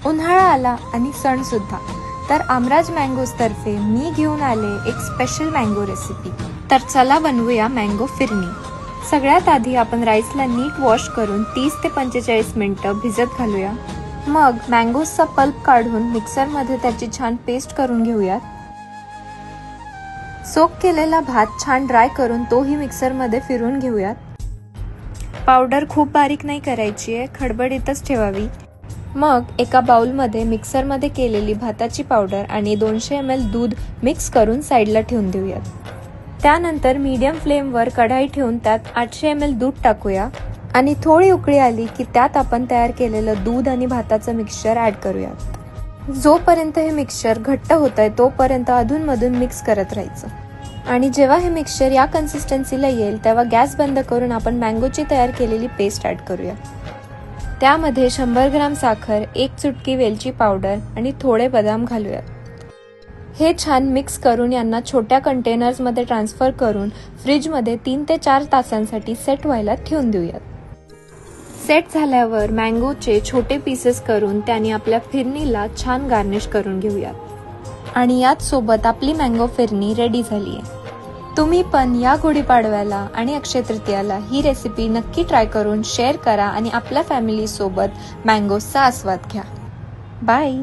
उन्हाळा आला आणि सण सुद्धा, तर आमराज मँगोज तर्फे मी घेऊन आले एक स्पेशल मँगो रेसिपी। तर चला बनवूया मँगो फिरनी। सगळ्यात आधी आपण राईसला नीट वॉश करून 30 ते 45 मिनिटं भिजत घालूया। मग मँगोजचा पल्प काढून मिक्सरमध्ये त्याची छान पेस्ट करून घेऊयात। सोक केलेला भात छान ड्राय करून तोही मिक्सरमध्ये फिरवून घेऊयात। पावडर खूप बारीक नाही करायची आहे, खडबडीतच ठेवावी। मग एका बाउलमध्ये मिक्सरमध्ये केलेली भाताची पावडर आणि 200 ml दूध मिक्स करून साईडला ठेवून देऊयात। त्यानंतर मीडियम फ्लेमवर कढाई ठेवून त्यात 800 ml दूध टाकूया आणि थोडी उकळी आली की त्यात आपण तयार केलेलं दूध आणि भाताचं मिक्सचर ॲड करूयात। जोपर्यंत हे मिक्सचर घट्ट होतंय तोपर्यंत अधूनमधून मिक्स करत राहायचं आणि जेव्हा हे मिक्सचर या कन्सिस्टन्सीला येईल तेव्हा गॅस बंद करून आपण मँगोची तयार केलेली पेस्ट ॲड करूया। त्यामध्ये 100 ग्राम साखर, 1 चुटकी वेलची पावडर आणि थोडे बदाम घालूयात। हे छान मिक्स करून यांना छोट्या कंटेनर्समध्ये ट्रान्सफर करून फ्रीजमध्ये 3 ते 4 तासांसाठी सेट व्हायला ठेवून देऊयात। सेट झाल्यावर मँगोचे छोटे पीसेस करून त्याने आपल्या फिरणीला छान गार्निश करून घेऊयात आणि याच सोबत आपली मँगो फिरनी रेडी झाली आहे। तुम्ही पण या गुढीपाडव्याला आणि अक्षय तृतीयाला ही रेसिपी नक्की ट्राय करून शेअर करा आणि आपल्या फॅमिली सोबत मँगोजचा आस्वाद घ्या। बाय।